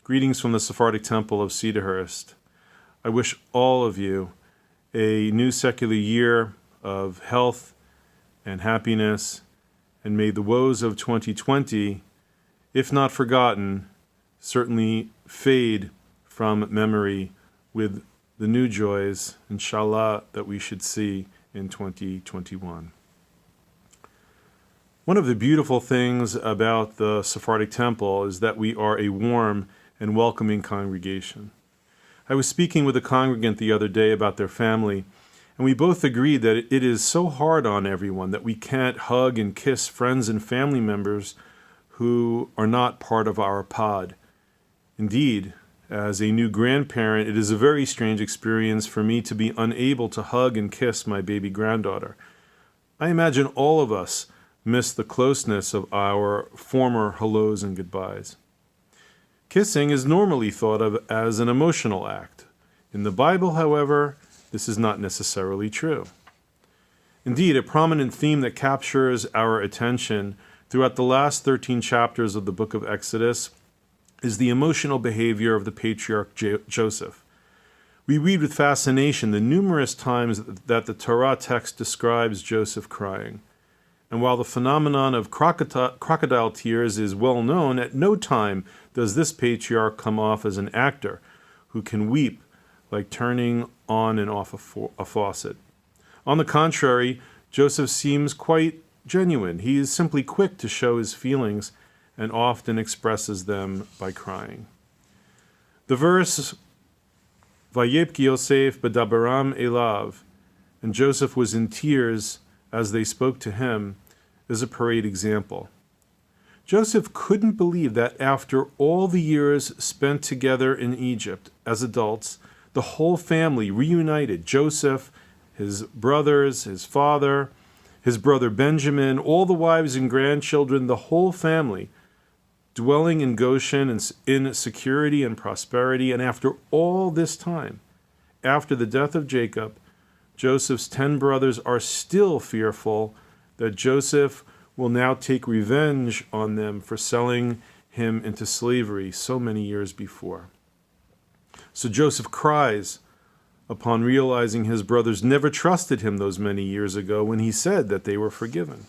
Greetings from the Sephardic Temple of Cedarhurst. I wish all of you a new secular year of health and happiness, and may the woes of 2020, if not forgotten, certainly fade from memory with the new joys, inshallah, that we should see in 2021. One of the beautiful things about the Sephardic Temple is that we are a warm and welcoming congregation. I was speaking with a congregant the other day about their family, and we both agreed that it is so hard on everyone that we can't hug and kiss friends and family members who are not part of our pod. Indeed, as a new grandparent, it is a very strange experience for me to be unable to hug and kiss my baby granddaughter. I imagine all of us miss the closeness of our former hellos and goodbyes. Kissing is normally thought of as an emotional act. In the Bible, however, this is not necessarily true. Indeed, a prominent theme that captures our attention throughout the last 13 chapters of the book of Exodus is the emotional behavior of the patriarch Joseph. We read with fascination the numerous times that the Torah text describes Joseph crying. And while the phenomenon of crocodile tears is well known, at no time does this patriarch come off as an actor who can weep like turning on and off a faucet. On the contrary, Joseph seems quite genuine. He is simply quick to show his feelings and often expresses them by crying. The verse, Vayipki Yosef b'dabaram elav, and Joseph was in tears as they spoke to him, is a parade example. Joseph couldn't believe that after all the years spent together in Egypt as adults, the whole family reunited. Joseph, his brothers, his father, his brother Benjamin, all the wives and grandchildren, the whole family, dwelling in Goshen in security and prosperity. And after all this time, after the death of Jacob, Joseph's 10 brothers are still fearful that Joseph will now take revenge on them for selling him into slavery so many years before. So Joseph cries upon realizing his brothers never trusted him those many years ago when he said that they were forgiven.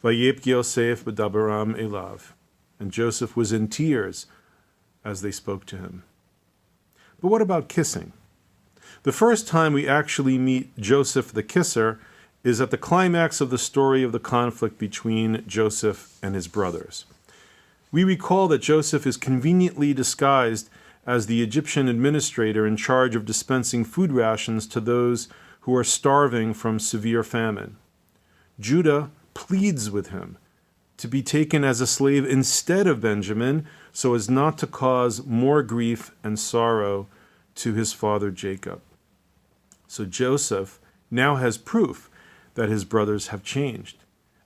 Vayipki Yosef b'dabaram elav, and Joseph was in tears as they spoke to him. But what about kissing? The first time we actually meet Joseph the kisser is at the climax of the story of the conflict between Joseph and his brothers. We recall that Joseph is conveniently disguised as the Egyptian administrator in charge of dispensing food rations to those who are starving from severe famine. Judah pleads with him to be taken as a slave instead of Benjamin so as not to cause more grief and sorrow to his father Jacob. So Joseph now has proof that his brothers have changed,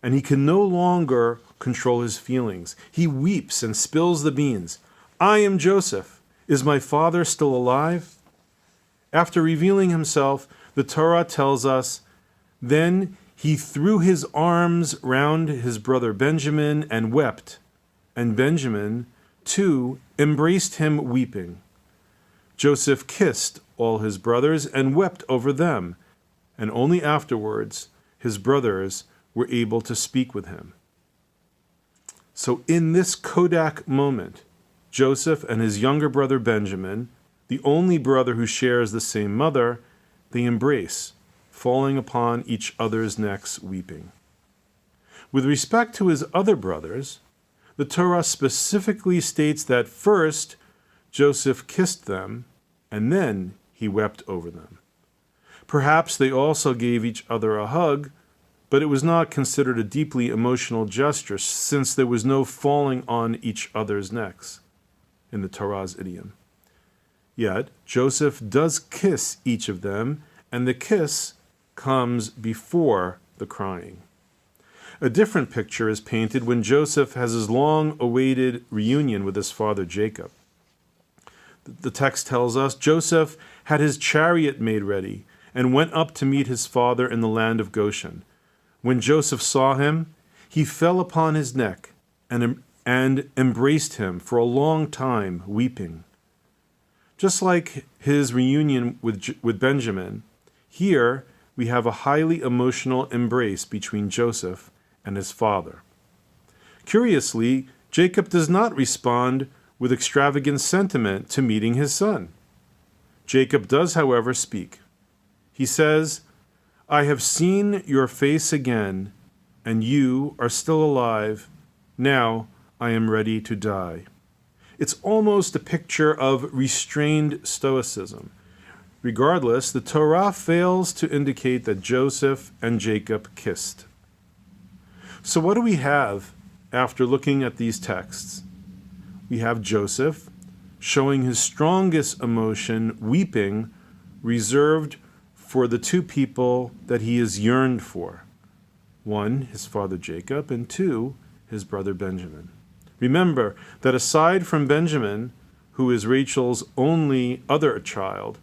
and he can no longer control his feelings. He weeps and spills the beans. I am Joseph. Is my father still alive? After revealing himself, the Torah tells us, then he threw his arms round his brother Benjamin and wept, and Benjamin, too, embraced him weeping. Joseph kissed all his brothers and wept over them, and only afterwards his brothers were able to speak with him. So in this Kodak moment, Joseph and his younger brother Benjamin, the only brother who shares the same mother, they embrace, falling upon each other's necks weeping. With respect to his other brothers, the Torah specifically states that first Joseph kissed them, and then he wept over them. Perhaps they also gave each other a hug, but it was not considered a deeply emotional gesture since there was no falling on each other's necks in the Torah's idiom. Yet, Joseph does kiss each of them, and the kiss comes before the crying. A different picture is painted when Joseph has his long-awaited reunion with his father Jacob. The text tells us Joseph had his chariot made ready and went up to meet his father in the land of Goshen. When Joseph saw him, he fell upon his neck and and embraced him for a long time, weeping. Just like his reunion with Benjamin, here we have a highly emotional embrace between Joseph and his father. Curiously, Jacob does not respond with extravagant sentiment to meeting his son. Jacob does, however, speak. He says, "I have seen your face again, and you are still alive. Now I am ready to die." It's almost a picture of restrained stoicism. Regardless, the Torah fails to indicate that Joseph and Jacob kissed. So what do we have after looking at these texts? We have Joseph showing his strongest emotion, weeping, reserved for the two people that he has yearned for. One, his father Jacob, and two, his brother Benjamin. Remember that aside from Benjamin, who is Rachel's only other child,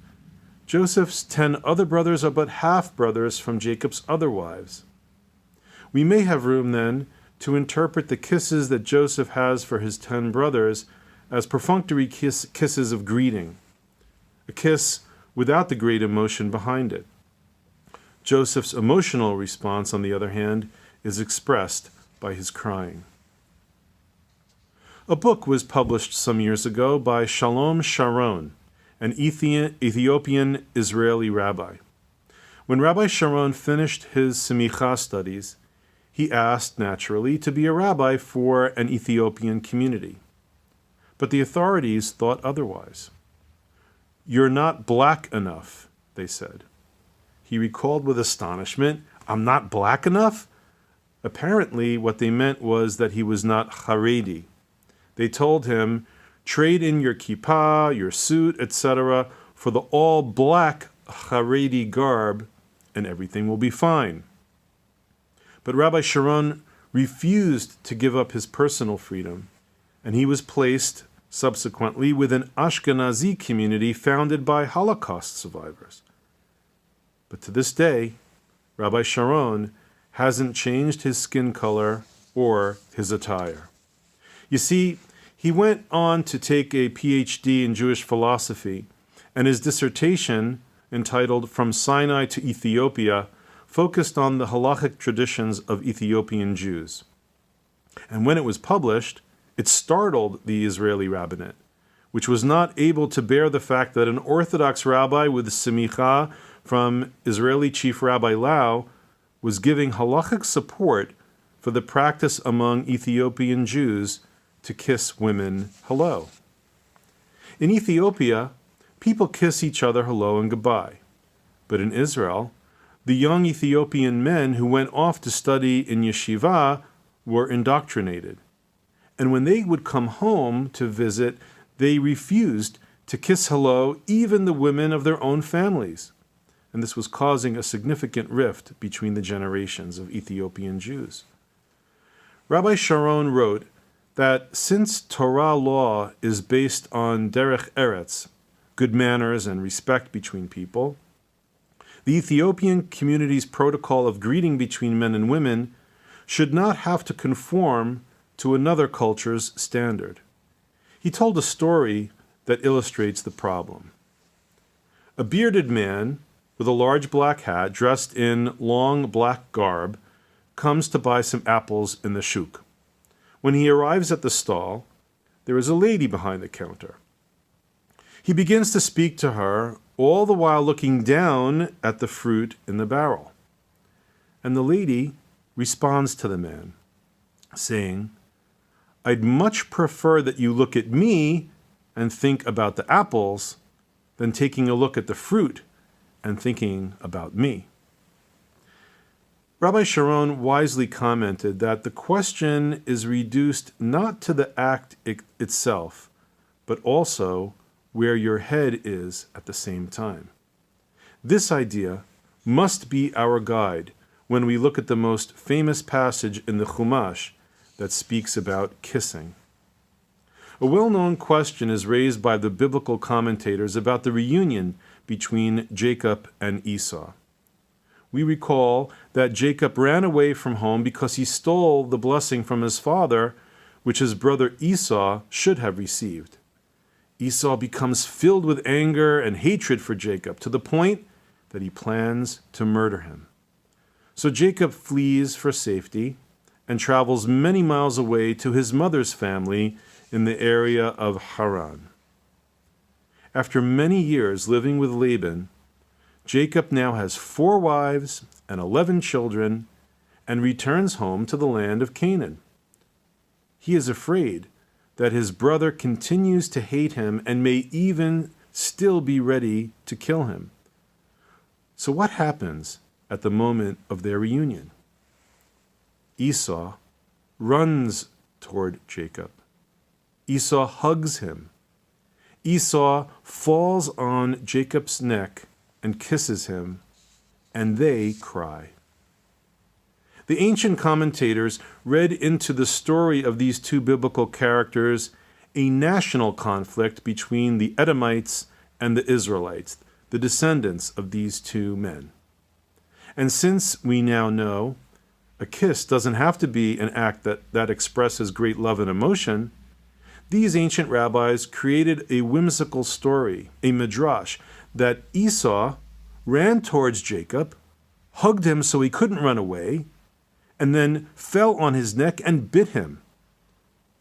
Joseph's 10 other brothers are but half-brothers from Jacob's other wives. We may have room, then, to interpret the kisses that Joseph has for his 10 brothers as perfunctory kisses of greeting, a kiss without the great emotion behind it. Joseph's emotional response, on the other hand, is expressed by his crying. A book was published some years ago by Shalom Sharon, an Ethiopian Israeli rabbi. When Rabbi Sharon finished his Semicha studies, he asked, naturally, to be a rabbi for an Ethiopian community. But the authorities thought otherwise. "You're not black enough," they said. He recalled with astonishment, "I'm not black enough?" Apparently, what they meant was that he was not Haredi. They told him, "Trade in your kippah, your suit, etc., for the all-black Haredi garb, and everything will be fine." But Rabbi Sharon refused to give up his personal freedom, and he was placed, subsequently, with an Ashkenazi community founded by Holocaust survivors. But to this day, Rabbi Sharon hasn't changed his skin color or his attire. You see, he went on to take a PhD in Jewish philosophy, and his dissertation, entitled From Sinai to Ethiopia, focused on the halachic traditions of Ethiopian Jews. And when it was published, it startled the Israeli rabbinate, which was not able to bear the fact that an Orthodox rabbi with semicha from Israeli Chief Rabbi Lau was giving halachic support for the practice among Ethiopian Jews to kiss women hello. In Ethiopia, people kiss each other hello and goodbye. But in Israel, the young Ethiopian men who went off to study in yeshiva were indoctrinated. And when they would come home to visit, they refused to kiss hello even the women of their own families. And this was causing a significant rift between the generations of Ethiopian Jews. Rabbi Sharon wrote that since Torah law is based on derech eretz, good manners and respect between people, the Ethiopian community's protocol of greeting between men and women should not have to conform to another culture's standard. He told a story that illustrates the problem. A bearded man with a large black hat, dressed in long black garb, comes to buy some apples in the shuk. When he arrives at the stall, there is a lady behind the counter. He begins to speak to her, all the while looking down at the fruit in the barrel. And the lady responds to the man, saying, "I'd much prefer that you look at me and think about the apples than taking a look at the fruit and thinking about me." Rabbi Sharon wisely commented that the question is reduced not to the act itself, but also where your head is at the same time. This idea must be our guide when we look at the most famous passage in the Chumash that speaks about kissing. A well-known question is raised by the biblical commentators about the reunion between Jacob and Esau. We recall that Jacob ran away from home because he stole the blessing from his father which his brother Esau should have received. Esau becomes filled with anger and hatred for Jacob to the point that he plans to murder him. So Jacob flees for safety and travels many miles away to his mother's family in the area of Haran. After many years living with Laban, Jacob now has 4 wives and 11 children and returns home to the land of Canaan. He is afraid that his brother continues to hate him and may even still be ready to kill him. So what happens at the moment of their reunion? Esau runs toward Jacob. Esau hugs him. Esau falls on Jacob's neck and kisses him, and they cry. The ancient commentators read into the story of these 2 biblical characters a national conflict between the Edomites and the Israelites, the descendants of these 2 men. And since we now know a kiss doesn't have to be an act that expresses great love and emotion, these ancient rabbis created a whimsical story, a midrash, that Esau ran towards Jacob, hugged him so he couldn't run away, and then fell on his neck and bit him.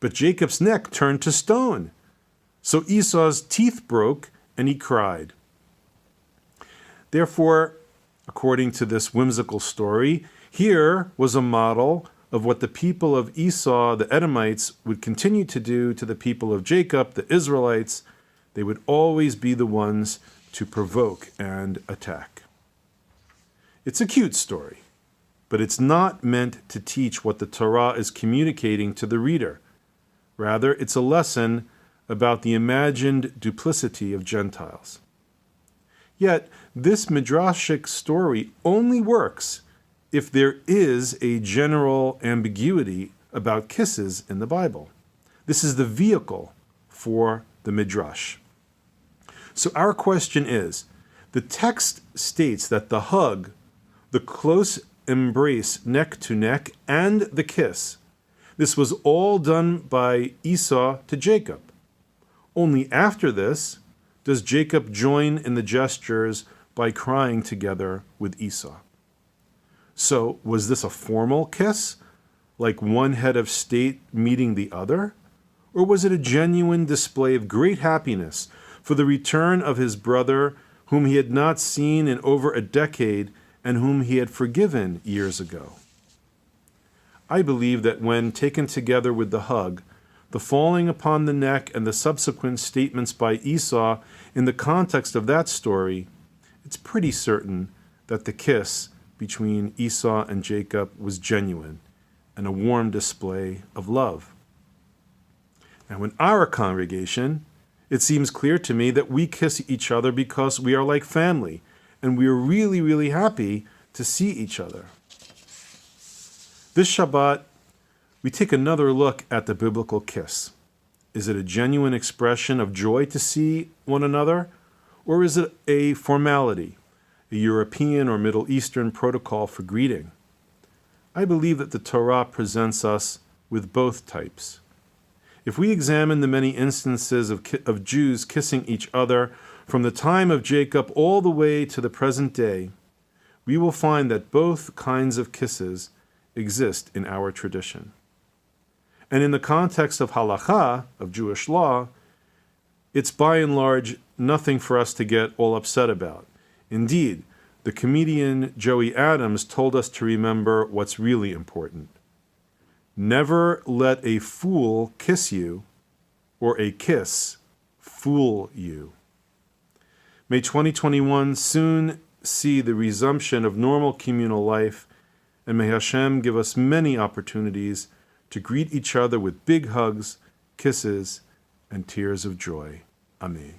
But Jacob's neck turned to stone. So Esau's teeth broke and he cried. Therefore, according to this whimsical story, here was a model of what the people of Esau, the Edomites, would continue to do to the people of Jacob, the Israelites. They would always be the ones to provoke and attack. It's a cute story, but it's not meant to teach what the Torah is communicating to the reader. Rather, it's a lesson about the imagined duplicity of Gentiles. Yet, this midrashic story only works if there is a general ambiguity about kisses in the Bible. This is the vehicle for the midrash. So our question is, the text states that the hug, the close embrace neck to neck, and the kiss, this was all done by Esau to Jacob. Only after this does Jacob join in the gestures by crying together with Esau. So was this a formal kiss, like one head of state meeting the other? Or was it a genuine display of great happiness for the return of his brother, whom he had not seen in over a decade and whom he had forgiven years ago? I believe that when taken together with the hug, the falling upon the neck and the subsequent statements by Esau in the context of that story, it's pretty certain that the kiss between Esau and Jacob was genuine and a warm display of love. Now, in our congregation, it seems clear to me that we kiss each other because we are like family, and we are really, really happy to see each other. This Shabbat, we take another look at the biblical kiss. Is it a genuine expression of joy to see one another, or is it a formality, a European or Middle Eastern protocol for greeting? I believe that the Torah presents us with both types. If we examine the many instances of Jews kissing each other from the time of Jacob all the way to the present day, we will find that both kinds of kisses exist in our tradition. And in the context of halakha, of Jewish law, it's by and large nothing for us to get all upset about. Indeed, the comedian Joey Adams told us to remember what's really important. Never let a fool kiss you, or a kiss fool you. May 2021 soon see the resumption of normal communal life, and may Hashem give us many opportunities to greet each other with big hugs, kisses, and tears of joy. Amen.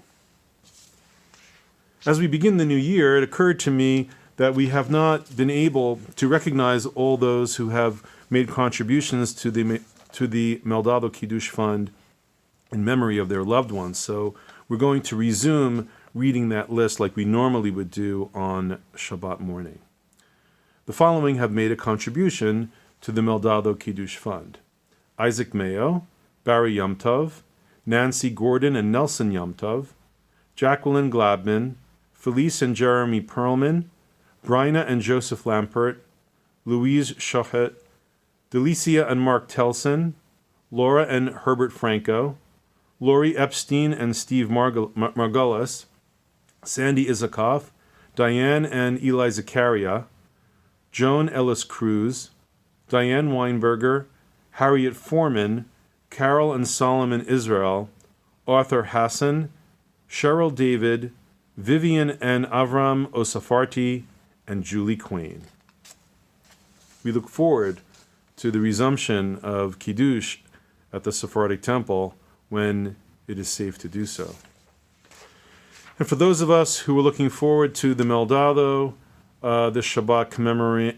As we begin the new year, it occurred to me that we have not been able to recognize all those who have made contributions to the Meldados Kiddush Fund in memory of their loved ones. So we're going to resume reading that list like we normally would do on Shabbat morning. The following have made a contribution to the Meldados Kiddush Fund: Isaac Mayo, Barry Yomtov, Nancy Gordon and Nelson Yomtov, Jacqueline Glabman, Felice and Jeremy Perlman, Bryna and Joseph Lampert, Louise Shochet, Delicia and Mark Telson, Laura and Herbert Franco, Lori Epstein and Steve Margulis, Sandy Isikoff, Diane and Eli Zakaria, Joan Ellis Cruz, Diane Weinberger, Harriet Foreman, Carol and Solomon Israel, Arthur Hassan, Cheryl David, Vivian and Avram Osafarti, and Julie Quain. We look forward to the resumption of Kiddush at the Sephardic temple when it is safe to do so. And for those of us who are looking forward to the Meldado, this Shabbat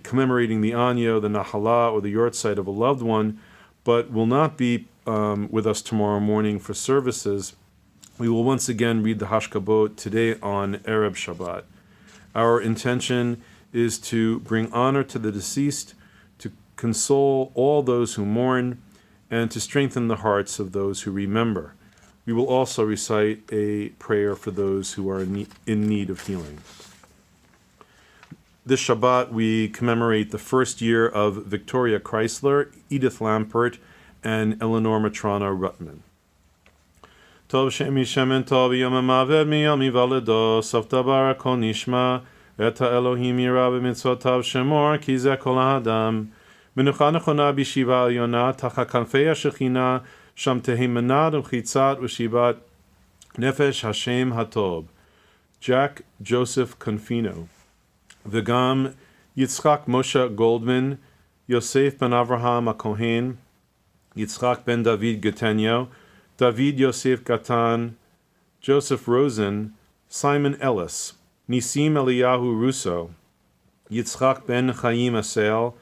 commemorating the Anyo, the Nahala, or the Yortzeit of a loved one, but will not be with us tomorrow morning for services, we will once again read the Hashkabot today on Erev Shabbat. Our intention is to bring honor to the deceased, to console all those who mourn, and to strengthen the hearts of those who remember. We will also recite a prayer for those who are in need of healing. This Shabbat, we commemorate the first year of Victoria Chrysler, Edith Lampert, and Eleanor Matrona Rutman. Tov Shemi Shemen Tov Yom HaMaved Miyom Yivaledos Safta Barak Kol Nishma Eta Elohim Yirah B'Mitzvotav Shemor Ki Zeh Kol HaAdam Menucha Nechona B'Shiva Yonah Tachat Kanfei HaShechina Sham Tehi Menad U'Chitzat U'Shivat Nefesh Hashem HaTov. Jack Joseph Confino. V'gam Yitzchak Moshe Goldman, Yosef ben Avraham HaKohen, Yitzchak ben David Gatenyo, David Yosef Gatan, Joseph Rosen, Simon Ellis, Nisim Eliyahu Russo, Yitzchak ben Chaim Asel,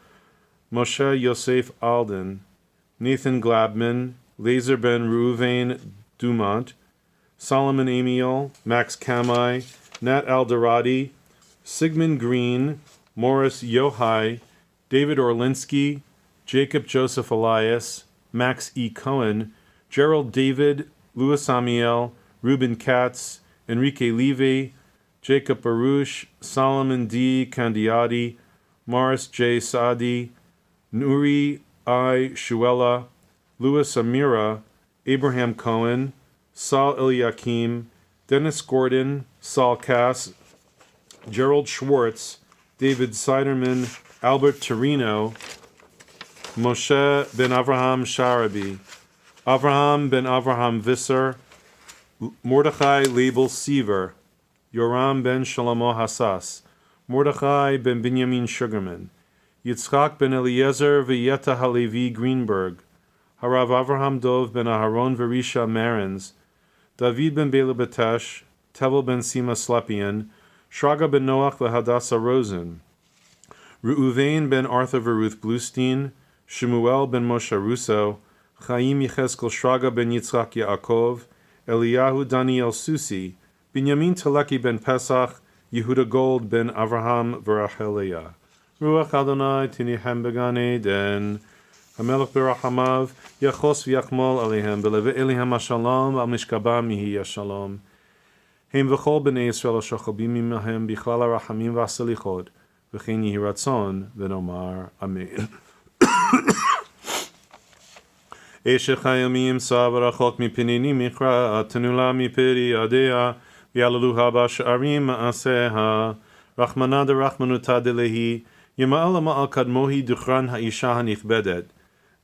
Moshe Yosef Alden, Nathan Glabman, Lazer ben Reuven Dumont, Solomon Amiel, Max Kamai, Nat Alderati, Sigmund Green, Morris Yohai, David Orlinsky, Jacob Joseph Elias, Max E. Cohen, Gerald David, Louis Amiel, Ruben Katz, Enrique Levy, Jacob Baruch, Solomon D. Candiati, Morris J. Saadi, Nuri I. Shuela, Louis Amira, Abraham Cohen, Saul Eliakim, Dennis Gordon, Saul Cass, Gerald Schwartz, David Siderman, Albert Torino, Moshe ben Avraham Sharabi, Avraham ben Avraham Visser, Mordechai Label Seaver, Yoram ben Shalomo Hassas, Mordechai ben Binyamin Sugarman, Yitzchak ben Eliezer V'Yeta Halevi Greenberg, Harav Avraham Dov ben Aharon Verisha Marins, David ben Bela Batesh, Tevel ben Sima Slepian, Shraga ben Noach v'Hadassah Rosen, Reuven ben Arthur Veruth Bluestein, Shemuel ben Moshe Russo, Chaim Yecheskel Shraga ben Yitzchak Yaakov, Eliyahu Daniel Susi, Binyamin Teleki ben Pesach, Yehuda Gold ben Avraham v'Rachel. Ruach Adonai tinihem began Eden, HaMelech berachamav, Yachos v'Yachmol alehem, Beleve Elihem HaShalom, Al Mishkabah mihi HaShalom. Hem v'chol b'nei Yisrael shochabim imahem bichlal harachamim v'asalichot v'chein yehi ratzon v'nomar amen. Esher chayamim sa v'rachot mipinini michra tenula mipiri adea v'yalaluha b'sha'arim ma'aseha rachmana derachmanuta delehi yema'al ma'al kadmohi duchran ha'isha hanichbedet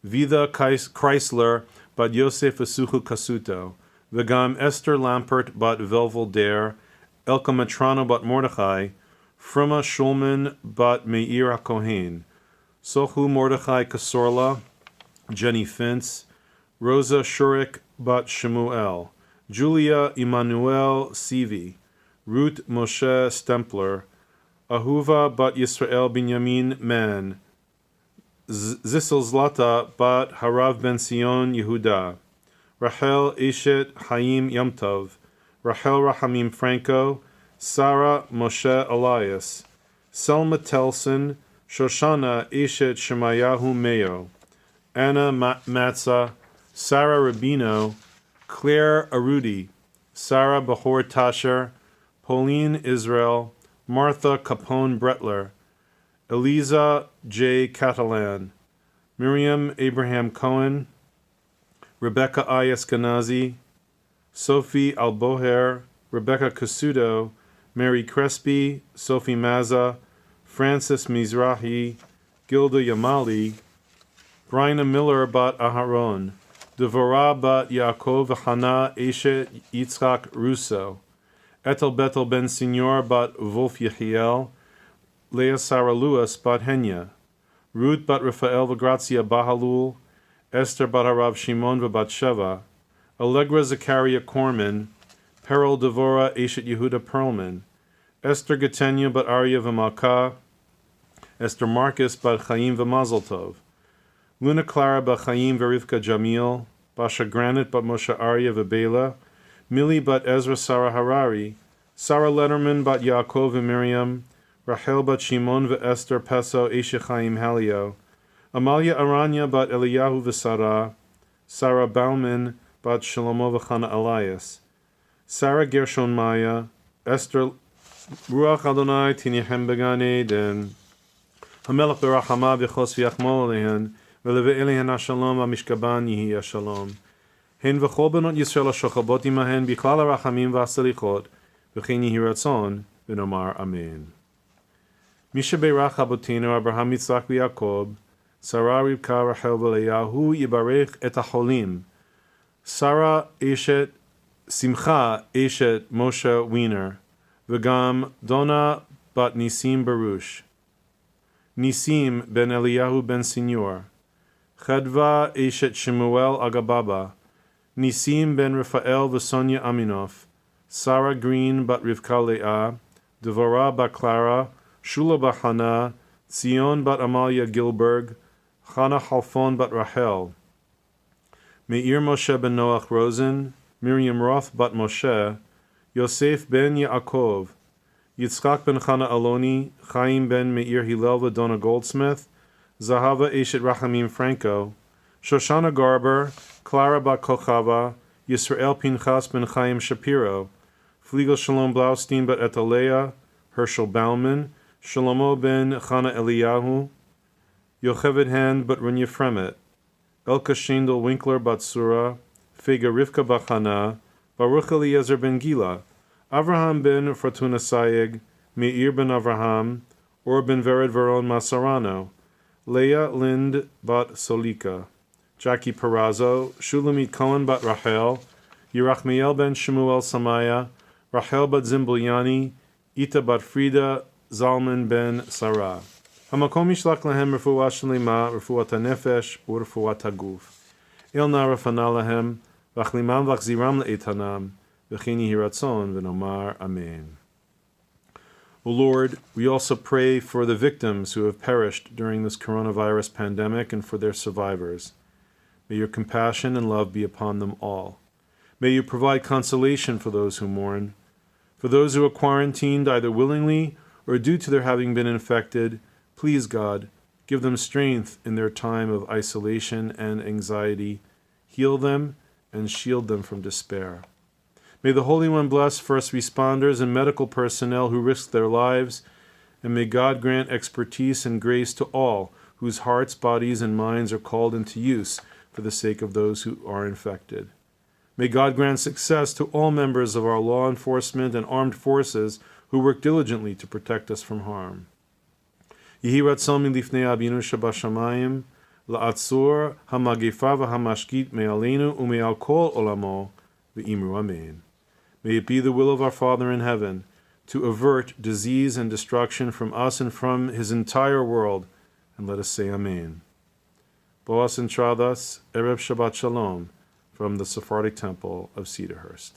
Vida Chrysler bat Yosef Asuchu Kasuto V'gam Esther Lampert bat Velvel Dare, Elka Matrano bat Mordechai, Fruma Shulman bat Meir HaKohen, Sochu Mordechai Kasorla, Jenny Fintz, Rosa Shurik bat Shemuel, Julia Emmanuel Sivi, Ruth Moshe Stempler, Ahuva bat Yisrael Binyamin Man, Zissel Zlata bat Harav Ben Sion Yehuda, Rachel Eshet Chaim Yomtov, Rachel Rahamim Franco, Sarah Moshe Elias, Selma Telson, Shoshana Eshet Shemayahu Mayo, Anna Matza, Sarah Rubino, Claire Arudi, Sarah Bahor Tasher, Pauline Israel, Martha Capone Bretler, Eliza J. Catalan, Miriam Abraham Cohen, Rebecca I. Eskenazi, Sophie Alboher, Rebecca Casudo, Mary Crespi, Sophie Maza, Francis Mizrahi, Gilda Yamali, Bryna Miller bat Aharon, Devorah bat Yaakov Hana Eshet Yitzchak Russo, Etel Betel ben Signor bat Wolf Yehiel, Leah Sarah Lewis bat Henya, Ruth bat Raphael Vagrazia Bahalul, Esther bat Harav Shimon v'bat Sheva, Allegra Zakaria Korman, Peril Devora Eshet Yehuda Perlman, Esther Gatenya bat Arya v'Malka, Esther Marcus bat Chaim v'Mazel Tov, Luna Clara bat Chaim v'Rivka Jamil, Basha Granite bat Moshe Arya v'Bela, Millie bat Ezra Sarah Harari, Sarah Letterman bat Yaakov v'Miriam, Rachel bat Shimon v'Esther Peso Eshe Chaim Halio, Amalia Aranya bat Eliyahu v'Sarah, Sarah Bauman bat Shlomo v'Chana Elias, Sarah Gershon Maya, Esther Ruach Adonai Tinichem Began Eden, Hamelach Berachama v'Chos v'Yachmol Alehen, v'Leve Elehen HaShalom v'Mishkaban Yihi HaShalom, Hen v'chol benot Yisrael HaShochabot imahen b'chlal HaRachamim v'Asalichot, v'chein Yihi Ratzon v'Nomar Amen. Misha Beirach Abotinu Abraham Yitzchak v'Yaakov, Sarah Rivka Rachel v'Leyahu Yibarech et HaCholim, Sarah Eshet Simcha Eshet Moshe Wiener, V'gam Donna bat Nisim Baruch, Nisim ben Eliyahu ben Signor, Chedva Eshet Shemuel Agababa, Nisim ben Raphael v'Sonia Aminoff, Sarah Green bat Rivka Leah, Devorah bat Clara, Shula bat Hana, Zion bat Amalia Gilberg, Chana Halfon bat Rachel, Meir Moshe ben Noach Rosen, Miriam Roth bat Moshe, Yosef ben Yaakov, Yitzchak ben Chana Aloni, Chaim ben Meir Hillel v'Donna Goldsmith, Zahava Eshet Rachamim Franco, Shoshana Garber, Clara bat Kochava, Yisrael Pinchas ben Chaim Shapiro, Fliegel Shalom Blaustein bat Etalea, Herschel Bauman, Shlomo ben Chana Eliyahu, Yocheved Hand bat Runya Fremet, Elka Shendel Winkler bat Surah, Fega Rivka bat Chana, Baruch Eliezer ben Gila, Avraham ben Fortuna Sayeg, Meir ben Avraham, Or ben Vered Veron Masarano, Leah Lind bat Solika, Jackie Perazzo, Shulamit Cohen bat Rachel, Yerachmiel ben Shemuel Samaya, Rachel bat Zimbulyani, Ita bat Frida, Zalman ben Sarah. Hamakom yishlach lahem refuah shlema, refuat hanefesh, u'refuat haguf. El na rafana lahem, v'achlimam v'achziram le'etanam, v'chein yihi ratzon v'nomar amen. O Lord, we also pray for the victims who have perished during this coronavirus pandemic and for their survivors. May your compassion and love be upon them all. May you provide consolation for those who mourn. For those who are quarantined either willingly or due to their having been infected, please, God, give them strength in their time of isolation and anxiety. Heal them and shield them from despair. May the Holy One bless first responders and medical personnel who risk their lives, and may God grant expertise and grace to all whose hearts, bodies, and minds are called into use for the sake of those who are infected. May God grant success to all members of our law enforcement and armed forces who work diligently to protect us from harm. Yehi ratzon milifnei Abinu shebashamayim, la'atzur hamagefa v'hamashkit me'aleinu u'me'al kol olamo, v'imru amen. May it be the will of our Father in heaven to avert disease and destruction from us and from his entire world, and let us say amen. Boas entradas, Erev Shabbat Shalom, from the Sephardic Temple of Cedarhurst.